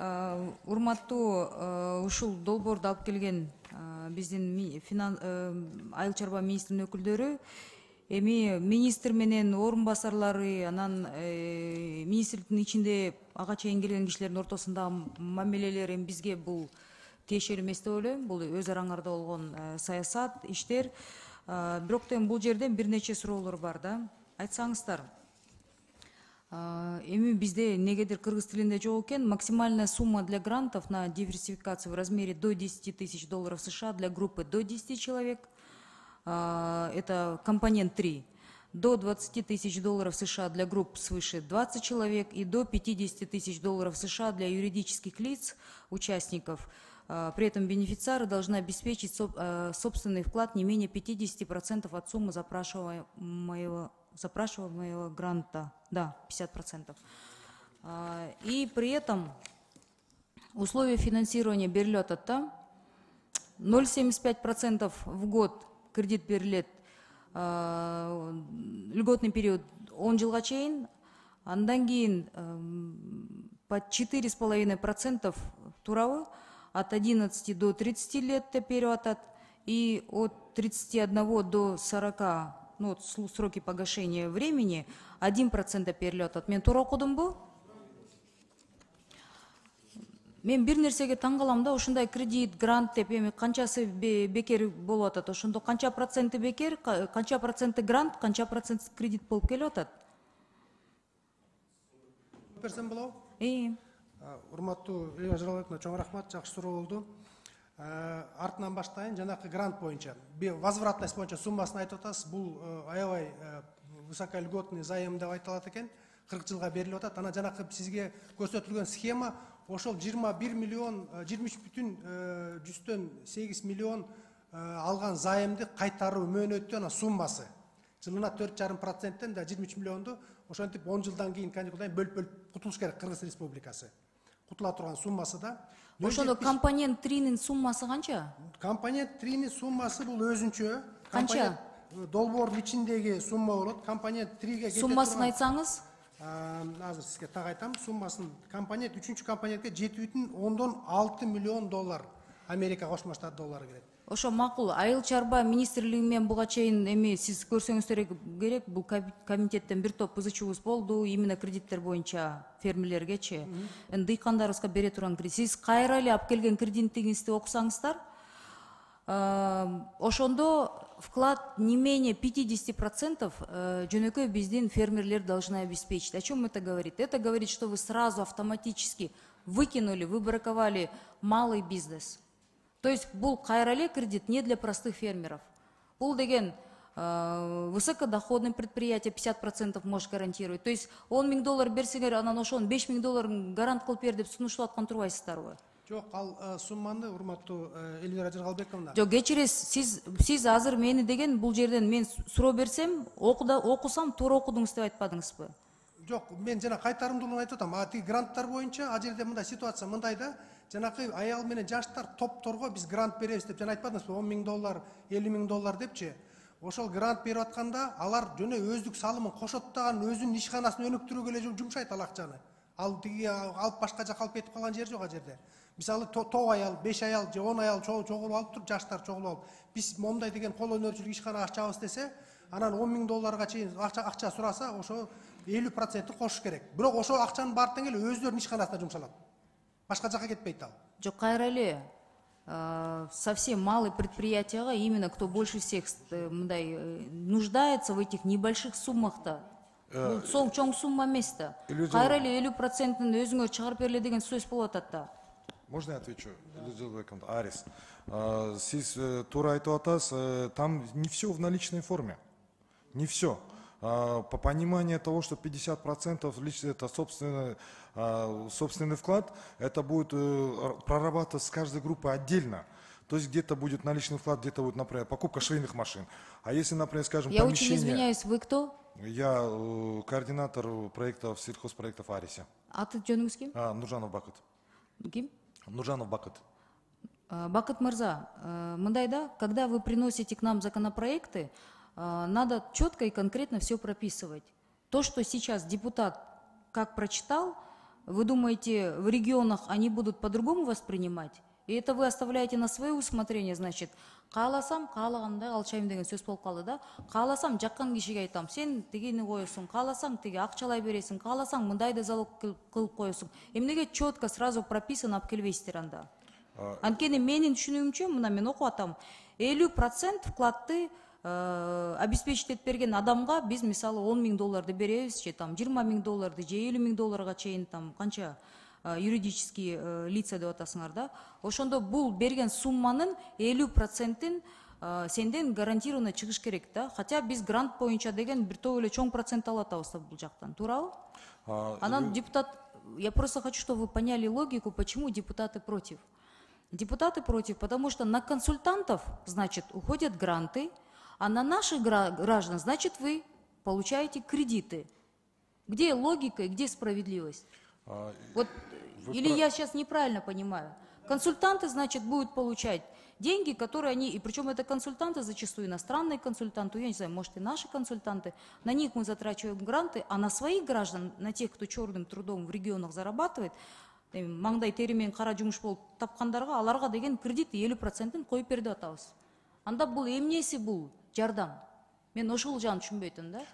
Урматтуу ушул долбоорду алып келген биздин айыл чарба министринин өкүлдөрү эми министр менен орун басарлары, анан министрликтин ичинде ага чейин келген кишилердин ортосундагы мамилелер эми бизге бул тиешелүү эмес деп ойлойм. Бул өз араңарда болгон саясат, иштер. Бирок тең бул жерде бир нече суроолор бар да. Айтсаңыздар, эми бизде негедир кыргыз тилинде жок экен. Максимальная сумма для грантов на диверсификацию в размере до 10 тысяч долларов США для группы до 10 человек. Это компонент 3. До 20 тысяч долларов США для групп свыше 20 человек и до 50 тысяч долларов США для юридических лиц, участников. При этом бенефициары должны обеспечить собственный вклад не менее 50% от суммы запрашиваемого гранта. Да, 50%. И при этом условия финансирования берилет от 0,75% в год кредит берилет, льготный период 10 жылга чейин, андан кийин по 4,5% туравы от 11 до 30 лет деп берип атат, и от 31 до 40, ну вот сроки погашения времени 1% берилет атат. Мен туура окудумбу? Мен бир нерсеге таң калам да, ушундай кредит, грант деп эми канчасы бекер болуп атат, ошондо канча проценти бекер, канча проценти грант, канча процент кредит болуп келип атат? Берсем болобу? Урматтуу Элина Жаралбековна, чоң рахмат, жакшы суроо болду. Артынан баштайын, жанакы грант боюнча, возвратность боюнча суммасын айтып атасыз. Бул аябай высокольготный займ деп айтылат экен, 40 жылга берилип атат. Ана жанакы сизге көрсөтүлгөн схема ошол 21 миллион, 23,8 миллион алган займды кайтаруу мөөнөттүн суммасы. Жылына 4,5%-тен да 23 миллионду ошентип 10 жылдан кийин бөлүп кутулуш керек Кыргыз Республикасы. Кутула турган суммасы да. Ошондо компонент 3-нин суммасы канча? Компонент 3-нин суммасы бул өзүнчө. Канча? Долбоордун ичиндеги сумма болот. Компонент 3ге кетет. Суммасын айтсаңыз? Азыр сизге так айтам. Суммасын компонент 3-чү компонентке 7,6 миллион доллар Америка Кошмо Штат доллары келет. Ошо макул. Айыл чарба министрлиги менен буга чейин эми сиз көрсөңүздөр керек, бул комитеттен бир топ ызычубуз болду, именно кредиттер боюнча фермерлергечи. Дыйкандарыбызга бере турган кредит. Сиз кайра эле алып келген кредитиңизди окусаңыздар, ошондо вклад не менее 50% жөнөкөй биздин фермерлер должны обеспечить. О чем это говорит? Это говорит, что вы сразу автоматически выбраковали малый бизнес. То есть бул кайра эле кредит не для простых фермеров. Бул деген высокодоходное предприятие 50% может гарантировать. То есть 10 000 доллар берсеңер, анан ошонун 5 000 доллар гарант кылып бер деп сунуштап аткан турбайсыздарбы? Жок, ал сумманы, урматтуу Эльвира Жаргалбековна. Жок, кечиресиз, сиз азыр мени деген бул жерден мен суроо берсем, окусам туура окудуңуз деп айтпадыңызбы? Жок, мен жана кайтарымдуулугун айтып атам. Тиги гранттар боюнча а жерде мындай ситуация мындай да, жанакы аял менен жаштар топторго биз грант беребиз деп жана айтпадыңызбы? 10 000 доллар, 50 000 доллар депчи. Ошол грант берип атканда алар жөнө өздүк салымын кошот даган өзүнүн ишканасын өнүктүрүүгө эле жумшайт ал акчаны. Ал тиги алып башка жака алып кетип калган жери жок а жерде. Мисалы топ аял, 5 аял же 10 аял чогулуп алып туруп, жаштар чогулуп алып, биз мондай деген кол өнөрчүлүк ишкана ачабыз десе, анан 10 000 долларга чейин акча сураса, ошо 50% кошуш керек. Бирок ошол акчанын баары тең эле өздөрүнүн ишканасына жумшалат. Башка жака кетпейт ал. Жок, кайра эле совсем малые предприятияга, именно кто больше всех нуждается в этих небольших суммах-то. Сол чоң сумма эмес да. Кайра эле 50%-ын өзүңөр чыгарып берле деген сөз болуп атат да. Можно я отвечу? Арис, сиз туура айтып атасыз, там не все в наличной форме. Не все. По пониманию того, что 50% это собственный вклад, это будет прорабатываться с каждой группой отдельно. То есть где-то будет наличный вклад, где-то будет, например, покупка швейных машин. А если, например, скажем, я помещение... очень извиняюсь, вы кто? Я координатор проектов, сельхозпроектов Арисе. Аты жөнүңүз ким? Нуржанов Бакыт. Ким? Нуржанов Бакыт. Бакыт Мырза, мындай да, когда вы приносите к нам законопроекты, надо четко и конкретно все прописывать. То, что сейчас депутат как прочитал, Вы думаете, в регионах они будут по-другому воспринимать? И это вы оставляете на свое усмотрение, значит, кааласам, каалагандай алчайм деген сөз болуп калды да. Кааласам жаккан кишиге айтам, сен тигини коесуң, кааласаң тиги акчалай бересиң, кааласаң мындайды залог кылып коесуң. Эмнеге четко сразу прописано алып келбейсиздер анда? Анткени менин түшүнүгүмчө, мына мен окуп атам, 50% вкладты обеспечить этип берген адамга биз мисалы 10 000 долларды беребиз, же там 20 000 долларды, же 50 000 долларга чейин там канча юридические лица деп атасыңар да. Ошондо бул берген сумманын 50%-ин сенден гарантированно чыгыш керек да. Хотя биз грант боюнча деген бир топ эле чоң процент алып атабыз бул жактан. Туурабы? Анан депутат, я просто хочу, чтобы вы поняли логику, почему депутаты против. Депутаты против, потому что на консультантов, значит, уходят гранты, а на наших граждан, значит, вы получаете кредиты. Где логика и где справедливость? Вот, или я сейчас неправильно понимаю? Консультанты, значит, будут получать деньги, которые они, и причем это консультанты, зачастую иностранные консультанты, я не знаю, может и наши консультанты, на них мы затрачиваем гранты, а на своих граждан, на тех, кто черным трудом в регионах зарабатывает, маңдай теримен кара жумуш болуп тапкандарга аларга деген кредит 50%-ин коюп берди атабыз. Анда бул эмнеси бул жардам? Мен ошол жагын түшүнбөй атам да.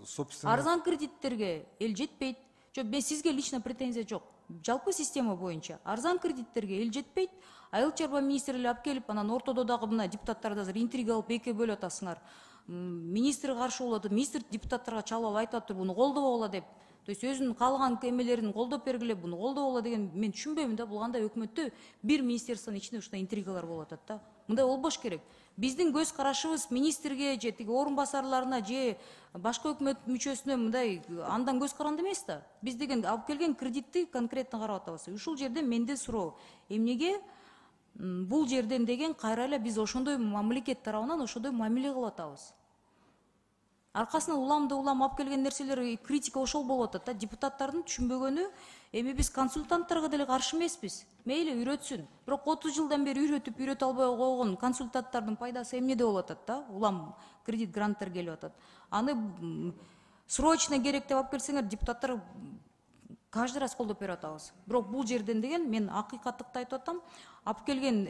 Собственно, Арзан кредиттерге эл жетпейт. Мен сизге лично претензия жок. Жалпы система боюнча арзан кредиттерге эл жетпейт. Айыл чарба министрлери алып келип, анан ортодо дагы мына депутаттарды азыр интрига кылып экиге бөлүп атасыңар. Министр каршы болот, министр депутаттарга чалып айтып атат, буну колдобогула деп. То есть өзүнүн каалаган эмелерин колдоп бергиле, буну колдобогула деген мен түшүнбөйм да. Бул кандай өкмөттө бир министерствонун ичинде ушундай интригалар болуп атат да. Мындай болбош керек. Биздин көз карашыбыз министрге же тиги орун басарларына же башка өкмөт мүчөсүнө мындай андан көз каранды эмес да. Биз деген алып келген кредитти конкретно карап атабыз. Ушул жерде менде суроо, эмнеге бул жерден деген кайра эле биз ошондой мамлекет тарабынан ошондой мамиле кылып атабыз. Аркасынан уламды улам алып келген нерселер критика ошол болуп атат да. Депутаттардын түшүнбөгөнү, эми биз консультанттарга деле каршы эмеспиз. Мейли үйрөтсүн. Бирок 30 жылдан бери үйрөтүп албай койгон консультанттардын пайдасы эмнеде болуп атат да? Улам кредит гранттар келип атат. Аны срочно керек деп алып келсеңер, депутаттар каждый раз колдоп берип атабыз. Бирок бул жерден деген мен акыйкаттыкты айтып атам. Алып келген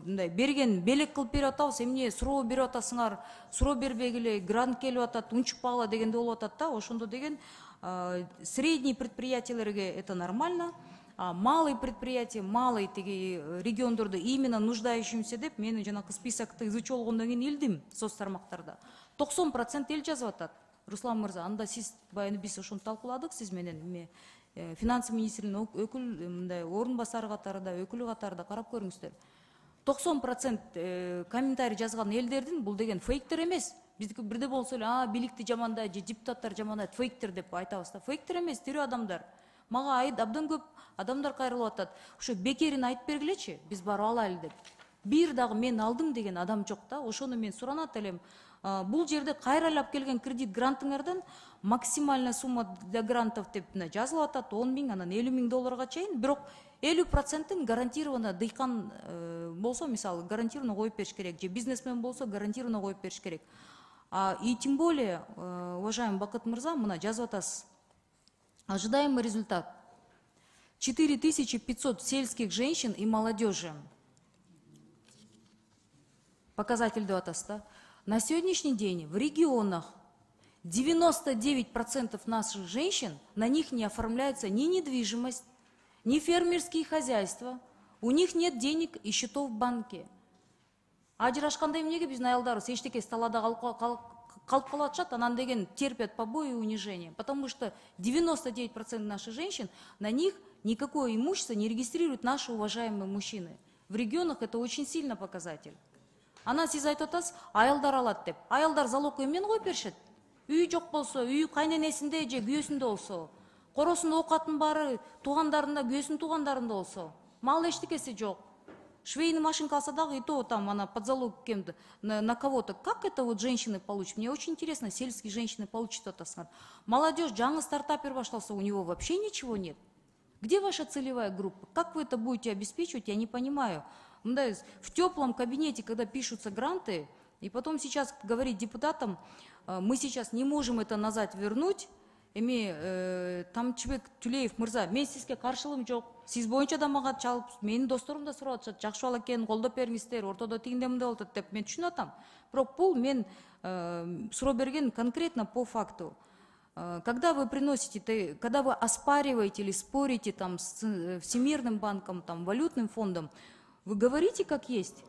мындай берген белек кылып берип атабыз. Эмне суроо берип атасыңар, суроо бербегиле, грант келип атат, унчукпагыла дегенде болуп атат да. Ошондо деген средний предприятиелерге это нормально. А малые предприятия, малые тиги региондордо именно нуждающимся деп мен жанакы списокты изучуу болгондон кийин илдим соц тармактарда. 90% эл жазып атат. Руслан мырза, анда сиз баягы биз ошону талкууладык сиз менен финансы министринин өкүл мындай орун басары катарында, өкүлү катарында карап көрүңүздөр. 90% комментарий жазган элдердин бул деген фейктер эмес. Биздики бирде болсо эле бийликти жамандайт же депутаттар жамандайт, фейктер деп айтабыз да. Фейктер эмес, тирүү адамдар. Мага абдан көп адамдар кайрылып атат. Ошо бекерин айтып бергилечи, биз барып алайлы деп. Бир дагы мен алдым деген адам жок да. Ошону мен суранат элем. Бул жерде кайралап келген кредит грантыңардан максимальная сумма для грантов деп жазылып атат 10 000, анан 50 000 долларга чейин. Бирок 50%-ин гарантированно дыйкан болсо, мисалы, гарантированно коюп бериш керек, же бизнесмен болсо гарантированно коюп бериш керек. И тем более, уважаемый Бакыт мырза, мына жазып атасыз. Ожидаемый результат. 4500 сельских женщин и молодежи. Показатель деп атасыз да. На сегодняшний день в регионах 99% наших женщин, на них не оформляется ни недвижимость, ни фермерские хозяйства, у них нет денег и счетов в банке. Ажырашканда эмнеге биздин аялдарыбыз эчтеке сталада калып калатышат, анан деген терпят побои и унижение. Потому что 99% наших женщин, на них никакое имущество не регистрируют наши уважаемые мужчины. В регионах это очень сильно показатель. Анан сиз айтып атасыз, аялдар алат деп. Аялдар залогко эмнени коюп беришет? Үй жок болсо, үй кайненесинде же күйөөсүндө болсо, коросунда оокатын баары туугандарында, күйөөсүнүн туугандарында болсо, мал эчтекеси жок. Швейный машинка алса дагы и то там она под залог кем-то, на кого-то. Как это вот женщины получат? Мне очень интересно, сельские женщины получат атасыңар. Молодежь, жаңы стартапер башталса, у него вообще ничего нет. Где ваша целевая группа? Как вы это будете обеспечивать, я не понимаю. В теплом кабинете, когда пишутся гранты, и потом сейчас говорить депутатам, мы сейчас не можем это назад вернуть, Эми Тамчыбек Түлеев мырза, мен сизге каршылыгым жок. Сиз боюнча да мага чалып, менин досторум да сурап атышат, жакшы бала экен, колдоп бериңиздер, ортодо тигиндей мындай болуп атат деп мен түшүнүп атам. Бирок бул мен суроо берген конкретно по факту. Когда вы приносите, когда вы оспариваете или спорите там с Всемирным банком, там, валютным фондом, вы говорите как есть.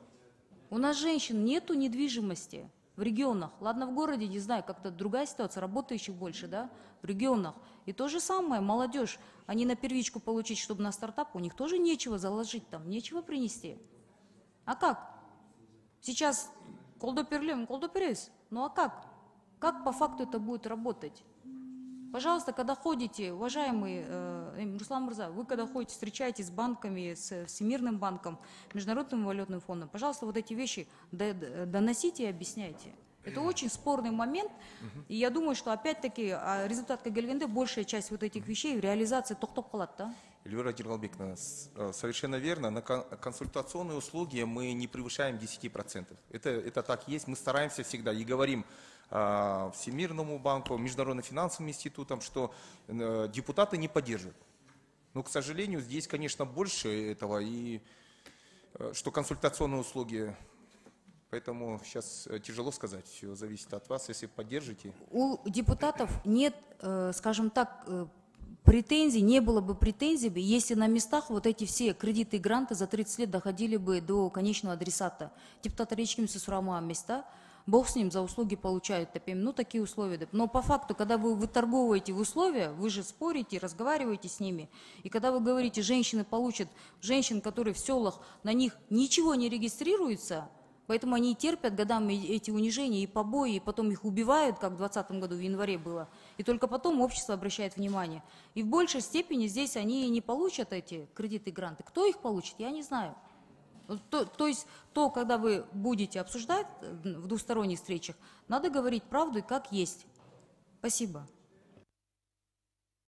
У нас женщин нету недвижимости в регионах. Ладно, в городе, не знаю, как-то другая ситуация, работающих больше, да, в регионах. И то же самое, молодежь, они на первичку получить, чтобы на стартап, у них тоже нечего заложить там, нечего принести. А как? Сейчас колдоп беребиз. Ну а как? Как по факту это будет работать? Пожалуйста, когда ходите, уважаемый Руслан Мурза, вы когда ходите, встречаетесь с банками, с Всемирным банком, Международным валютным фондом, пожалуйста, вот эти вещи доносите и объясняйте. Это очень спорный момент, и я думаю, что опять-таки результат Кагельгенде, большая часть вот этих вещей в реализации токтоп калат, да? Эльвира Дергалбековна, совершенно верно. На консультационные услуги мы не превышаем 10%. Это так есть. Мы стараемся всегда и говорим Всемирному банку, Международным финансовым институтам, что депутаты не поддерживают. Но, к сожалению, здесь, конечно, больше этого, и что консультационные услуги. Поэтому сейчас тяжело сказать, все зависит от вас, если поддержите. У депутатов нет, скажем так, претензий, не было бы претензий, если на местах вот эти все кредиты и гранты за 30 лет доходили бы до конечного адресата. Депутаты речкимся сурама места, Бог с ним, за услуги получают, ну такие условия. Но по факту, когда вы выторговываете в условия, вы же спорите, разговариваете с ними. И когда вы говорите, женщины получат, женщин, которые в селах, на них ничего не регистрируется, поэтому они терпят годами эти унижения и побои, и потом их убивают, как в 2020 году, в январе было. И только потом общество обращает внимание. И в большей степени здесь они не получат эти кредиты и гранты. Кто их получит, я не знаю. То есть, когда вы будете обсуждать в двусторонних встречах, надо говорить правду и как есть. Спасибо.